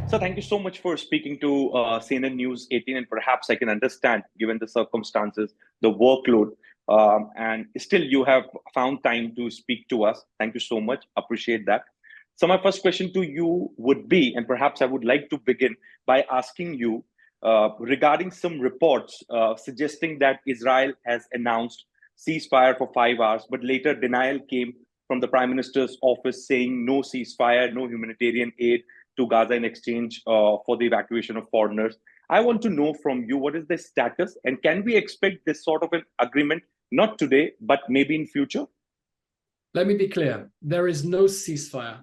So thank you so much for speaking to CNN News 18, and perhaps I can understand, given the circumstances, the workload, and still you have found time to speak to us. Thank you so much. Appreciate that. So my first question to you would be, and perhaps I would like to begin by asking you regarding some reports suggesting that Israel has announced ceasefire for 5 hours, but later denial came from the Prime Minister's office saying no ceasefire, no humanitarian aid to Gaza in exchange for the evacuation of foreigners. I want to know from you, what is the status, and can we expect this sort of an agreement, not today, but maybe in future? Let me be clear. There is no ceasefire.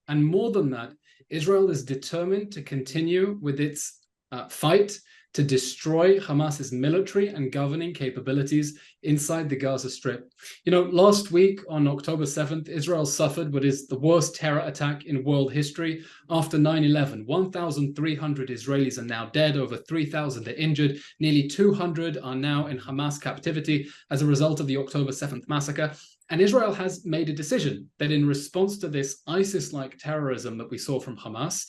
And more than that, Israel is determined to continue with its fight to destroy Hamas's military and governing capabilities inside the Gaza Strip. You know, last week on October 7th, Israel suffered what is the worst terror attack in world history after 9/11. 1,300 Israelis are now dead, over 3,000 are injured, nearly 200 are now in Hamas captivity as a result of the October 7th massacre. And Israel has made a decision that in response to this ISIS-like terrorism that we saw from Hamas,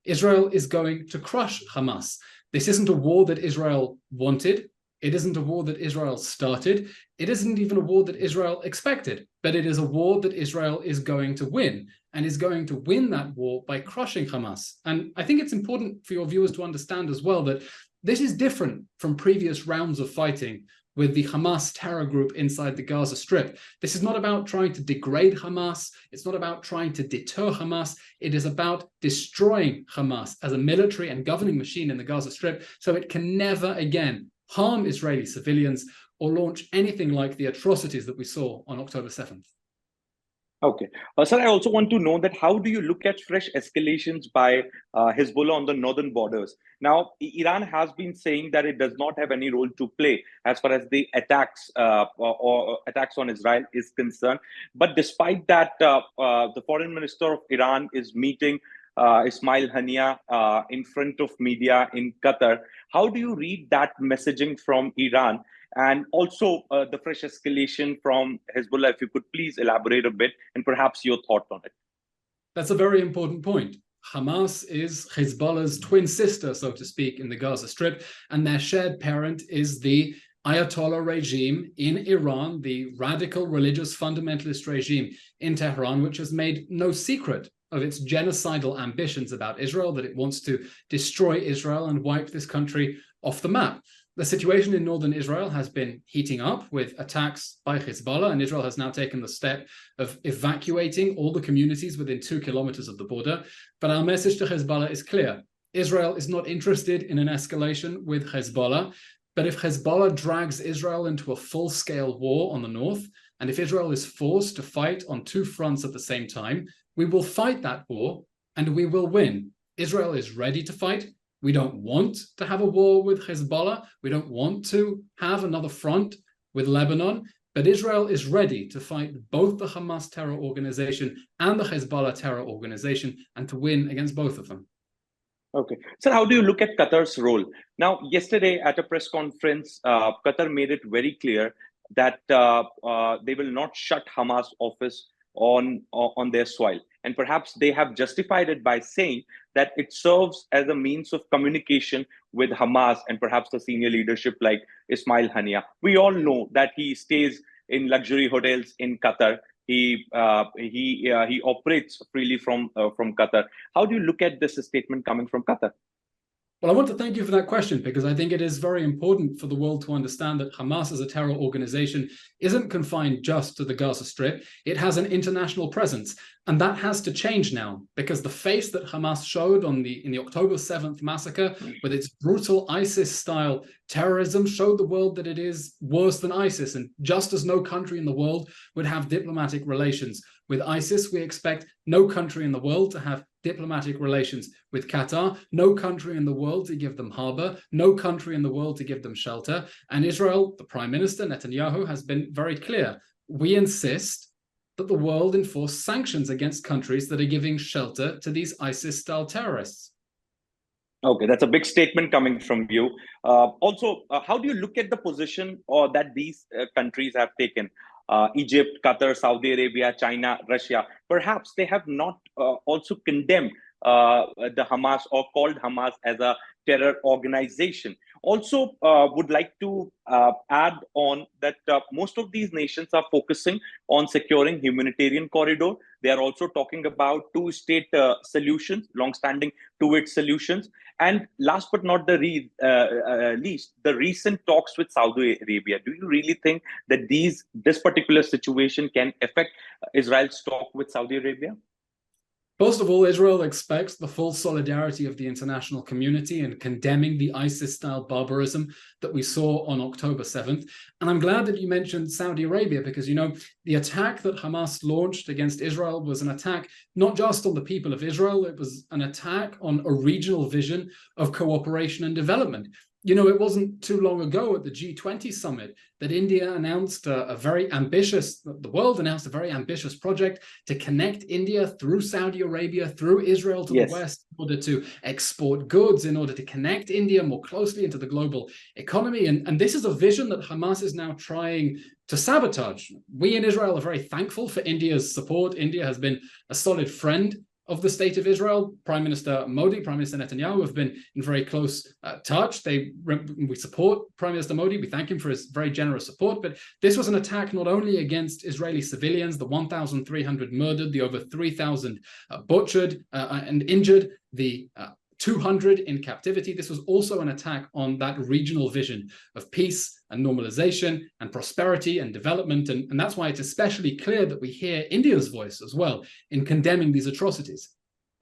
Israel is going to crush Hamas. This isn't a war that Israel wanted. It isn't a war that Israel started. It isn't even a war that Israel expected, but it is a war that Israel is going to win, and is going to win that war by crushing Hamas. And I think it's important for your viewers to understand as well that this is different from previous rounds of fighting with the Hamas terror group inside the Gaza Strip. This is not about trying to degrade Hamas. It's not about trying to deter Hamas. It is about destroying Hamas as a military and governing machine in the Gaza Strip so it can never again harm Israeli civilians or launch anything like the atrocities that we saw on October 7th. Okay. Sir, I also want to know that how do you look at fresh escalations by Hezbollah on the northern borders? Now, Iran has been saying that it does not have any role to play as far as the attacks or attacks on Israel is concerned. But despite that, the foreign minister of Iran is meeting Ismail Haniyeh in front of media in Qatar. How do you read that messaging from Iran? And also the fresh escalation from Hezbollah, if you could please elaborate a bit and perhaps your thought on it. That's a very important point. Hamas is Hezbollah's twin sister, so to speak, in the Gaza Strip, and their shared parent is the Ayatollah regime in Iran, the radical religious fundamentalist regime in Tehran, which has made no secret of its genocidal ambitions about Israel, that it wants to destroy Israel and wipe this country off the map. The situation in northern Israel has been heating up with attacks by Hezbollah, and Israel has now taken the step of evacuating all the communities within 2 kilometers of the border. But our message to Hezbollah is clear. Israel is not interested in an escalation with Hezbollah. But if Hezbollah drags Israel into a full-scale war on the north, and if Israel is forced to fight on 2 fronts at the same time, we will fight that war and we will win. Israel is ready to fight. We don't want to have a war with Hezbollah. We don't want to have another front with Lebanon. But Israel is ready to fight both the Hamas terror organization and the Hezbollah terror organization and to win against both of them. Okay. So how do you look at Qatar's role? Now, yesterday at a press conference, Qatar made it very clear that they will not shut Hamas office on their soil. And perhaps they have justified it by saying that it serves as a means of communication with Hamas and perhaps the senior leadership like Ismail Haniyeh. We all know that he stays in luxury hotels in Qatar. He operates freely from Qatar. How do you look at this statement coming from Qatar? Well, I want to thank you for that question, because I think it is very important for the world to understand that Hamas as a terror organization isn't confined just to the Gaza Strip. It has an international presence. And that has to change now, because the face that Hamas showed in the October 7th massacre with its brutal ISIS-style terrorism showed the world that it is worse than ISIS. And just as no country in the world would have diplomatic relations with ISIS, we expect no country in the world to have diplomatic relations with Qatar, no country in the world to give them harbor, no country in the world to give them shelter. And Israel, the Prime Minister, Netanyahu, has been very clear. We insist that the world enforce sanctions against countries that are giving shelter to these ISIS-style terrorists. Okay, that's a big statement coming from you. Also, how do you look at the position that these countries have taken? Egypt, Qatar, Saudi Arabia, China, Russia. Perhaps they have not also condemned the Hamas, or called Hamas as a terror organization. Also, would like to add on that most of these nations are focusing on securing humanitarian corridor. They are also talking about two-state solutions, long-standing two-state solutions. And last but not the least, the recent talks with Saudi Arabia. Do you really think that this particular situation can affect Israel's talk with Saudi Arabia? First of all, Israel expects the full solidarity of the international community in condemning the ISIS-style barbarism that we saw on October 7th. And I'm glad that you mentioned Saudi Arabia, because, you know, the attack that Hamas launched against Israel was an attack not just on the people of Israel, it was an attack on a regional vision of cooperation and development. You know, it wasn't too long ago at the G20 summit that India announced the world announced a very ambitious project to connect India through Saudi Arabia, through Israel to the West, in order to export goods, in order to connect India more closely into the global economy. And this is a vision that Hamas is now trying to sabotage. We in Israel are very thankful for India's support. India has been a solid friend of the state of Israel. Prime Minister Modi, Prime Minister Netanyahu have been in very close touch. We support Prime Minister Modi. We thank him for his very generous support. But this was an attack not only against Israeli civilians, the 1,300 murdered, the over 3,000 butchered and injured, the 200 in captivity. This was also an attack on that regional vision of peace and normalization and prosperity and development. And that's why it's especially clear that we hear India's voice as well in condemning these atrocities.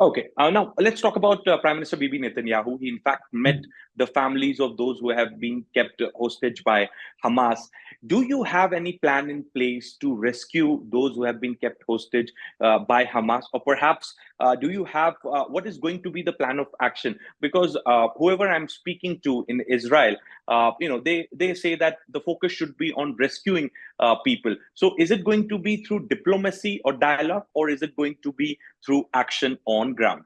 Okay, now let's talk about Prime Minister Bibi Netanyahu. He in fact met the families of those who have been kept hostage by Hamas. Do you have any plan in place to rescue those who have been kept hostage by Hamas? Or perhaps do you have, what is going to be the plan of action? Because whoever I'm speaking to in Israel, they say that the focus should be on rescuing people. So is it going to be through diplomacy or dialogue, or is it going to be through action on ground?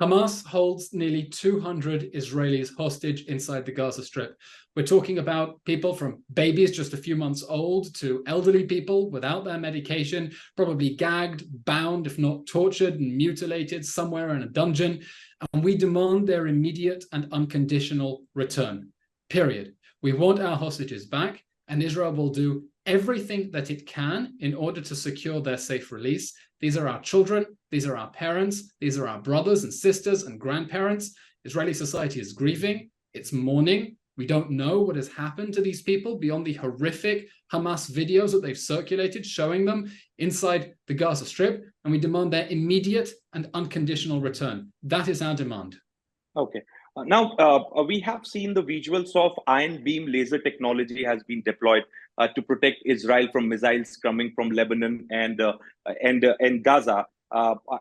Hamas holds nearly 200 Israelis hostage inside the Gaza Strip. We're talking about people from babies just a few months old to elderly people without their medication, probably gagged, bound, if not tortured and mutilated somewhere in a dungeon. And we demand their immediate and unconditional return, period. We want our hostages back, and Israel will do everything that it can in order to secure their safe release. These are our children, these are our parents, these are our brothers and sisters and grandparents. Israeli society is grieving, it's mourning. We don't know what has happened to these people beyond the horrific Hamas videos that they've circulated showing them inside the Gaza Strip, and we demand their immediate and unconditional return. That is our demand. Okay. Now, we have seen the visuals of iron beam laser technology has been deployed to protect Israel from missiles coming from Lebanon and Gaza.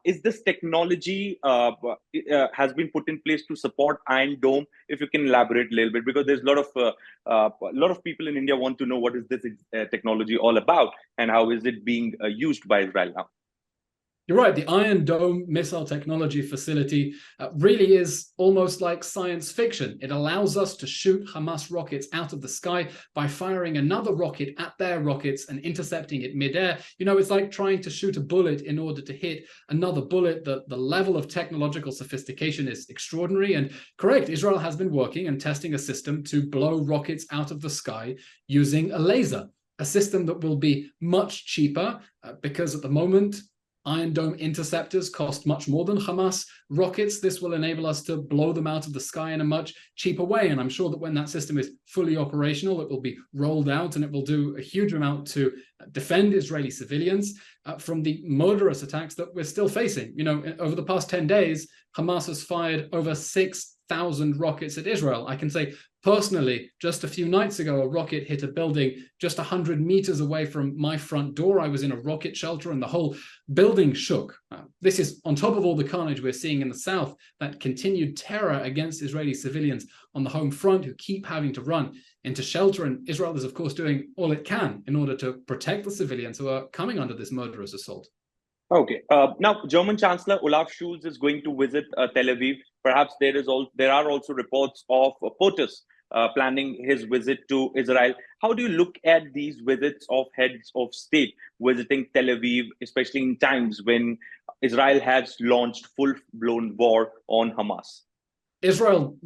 Is this technology has been put in place to support Iron Dome? If you can elaborate a little bit, because there's a lot of people in India want to know what is this technology all about and how is it being used by Israel now? You're right. The Iron Dome missile technology facility really is almost like science fiction. It allows us to shoot Hamas rockets out of the sky by firing another rocket at their rockets and intercepting it midair. You know, it's like trying to shoot a bullet in order to hit another bullet. The level of technological sophistication is extraordinary. And correct, Israel has been working and testing a system to blow rockets out of the sky using a laser, a system that will be much cheaper because at the moment, Iron Dome interceptors cost much more than Hamas rockets. This will enable us to blow them out of the sky in a much cheaper way. And I'm sure that when that system is fully operational, it will be rolled out and it will do a huge amount to defend Israeli civilians from the murderous attacks that we're still facing. You know, over the past 10 days, Hamas has fired over 6,000 rockets at Israel. I can say personally, just a few nights ago, a rocket hit a building just 100 meters away from my front door. I was in a rocket shelter and the whole building shook. This is on top of all the carnage we're seeing in the south, that continued terror against Israeli civilians on the home front who keep having to run into shelter. And Israel is, of course, doing all it can in order to protect the civilians who are coming under this murderous assault. Okay. Now, German Chancellor Olaf Scholz is going to visit Tel Aviv. Perhaps there are also reports of protests planning his visit to Israel. How do you look at these visits of heads of state visiting Tel Aviv, especially in times when Israel has launched full-blown war on Hamas? Israel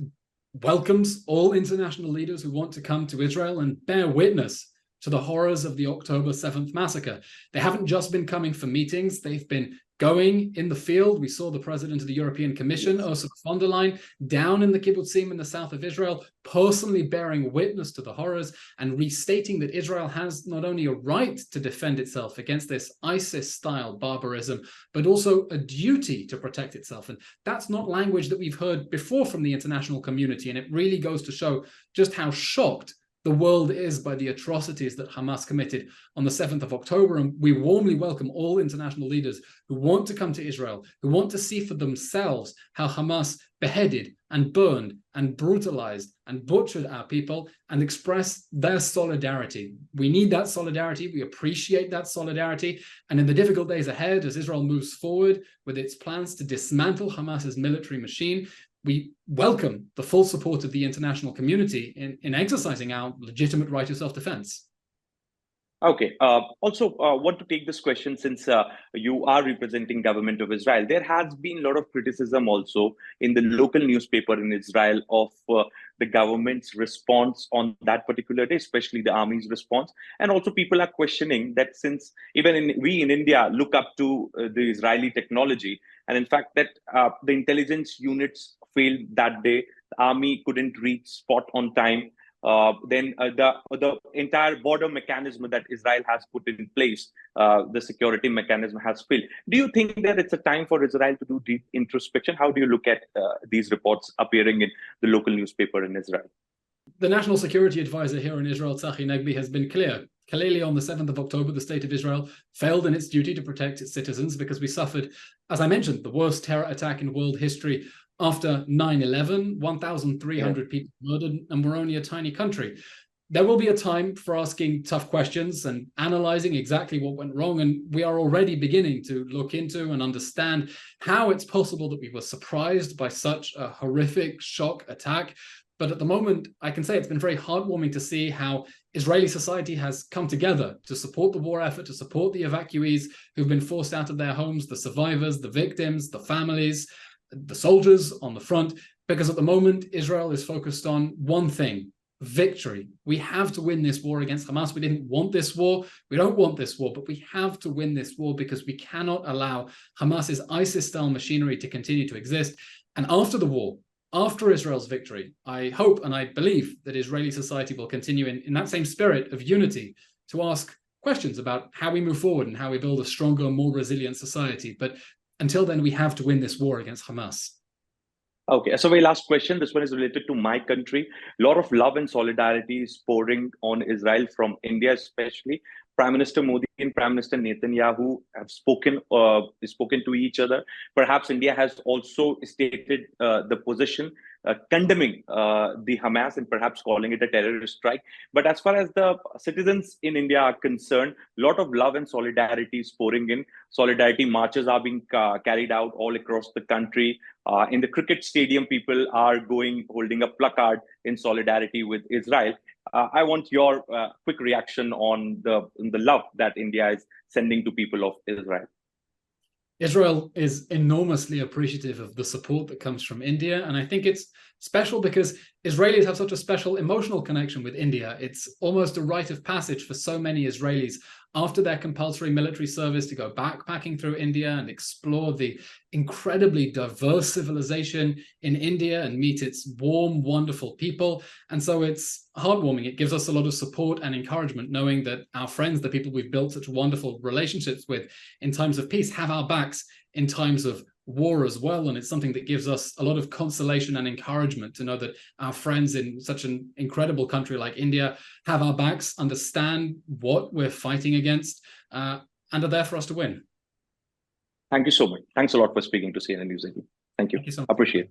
welcomes all international leaders who want to come to Israel and bear witness to the horrors of the October 7th massacre. They haven't just been coming for meetings, they've been going in the field. We saw the president of the European Commission, Ursula von der Leyen, down in the kibbutzim in the south of Israel, personally bearing witness to the horrors and restating that Israel has not only a right to defend itself against this ISIS-style barbarism, but also a duty to protect itself. And that's not language that we've heard before from the international community. And it really goes to show just how shocked the world is by the atrocities that Hamas committed on the 7th of October. And we warmly welcome all international leaders who want to come to Israel, who want to see for themselves how Hamas beheaded and burned and brutalized and butchered our people, and express their solidarity. We need that solidarity. We appreciate that solidarity. And in the difficult days ahead, as Israel moves forward with its plans to dismantle Hamas's military machine, we welcome the full support of the international community in exercising our legitimate right of self-defense. Okay. Also, want to take this question since you are representing government of Israel. There has been a lot of criticism also in the local newspaper in Israel of the government's response on that particular day, especially the army's response. And also people are questioning that since even we in India look up to the Israeli technology, and in fact that the intelligence units failed that day, the army couldn't reach spot on time. Then the entire border mechanism that Israel has put in place, the security mechanism has failed. Do you think that it's a time for Israel to do deep introspection? How do you look at these reports appearing in the local newspaper in Israel? The National Security Advisor here in Israel, Tzachi Negbi, has been clear. Clearly, on the 7th of October, the state of Israel failed in its duty to protect its citizens because we suffered, as I mentioned, the worst terror attack in world history after 9/11, 1,300 people murdered, and we're only a tiny country. There will be a time for asking tough questions and analyzing exactly what went wrong, and we are already beginning to look into and understand how it's possible that we were surprised by such a horrific shock attack. But at the moment, I can say it's been very heartwarming to see how Israeli society has come together to support the war effort, to support the evacuees who've been forced out of their homes, the survivors, the victims, the families, the soldiers on the front, because at the moment, Israel is focused on one thing: victory. We have to win this war against Hamas. We didn't want this war. We don't want this war, but we have to win this war because we cannot allow Hamas's ISIS-style machinery to continue to exist. And after the war, after Israel's victory, I hope and I believe that Israeli society will continue in that same spirit of unity to ask questions about how we move forward and how we build a stronger, more resilient society. But until then, we have to win this war against Hamas. Okay, so my last question, this one is related to my country. A lot of love and solidarity is pouring on Israel from India, especially. Prime Minister Modi and Prime Minister Netanyahu have spoken to each other. Perhaps India has also stated the position condemning the Hamas and perhaps calling it a terrorist strike. But as far as the citizens in India are concerned, a lot of love and solidarity is pouring in. Solidarity marches are being carried out all across the country. In the cricket stadium, people are holding a placard in solidarity with Israel. I want your quick reaction on the love that India is sending to people of Israel. Israel is enormously appreciative of the support that comes from India. And I think it's special because Israelis have such a special emotional connection with India. It's almost a rite of passage for so many Israelis after their compulsory military service to go backpacking through India and explore the incredibly diverse civilization in India and meet its warm, wonderful people. And so it's heartwarming. It gives us a lot of support and encouragement knowing that our friends, the people we've built such wonderful relationships with in times of peace, have our backs in times of war as well. And it's something that gives us a lot of consolation and encouragement to know that our friends in such an incredible country like India have our backs, understand what we're fighting against, and are there for us to win. Thank you so much. Thanks a lot for speaking to CNN News 18. Thank you. Thank you so much. Appreciate it.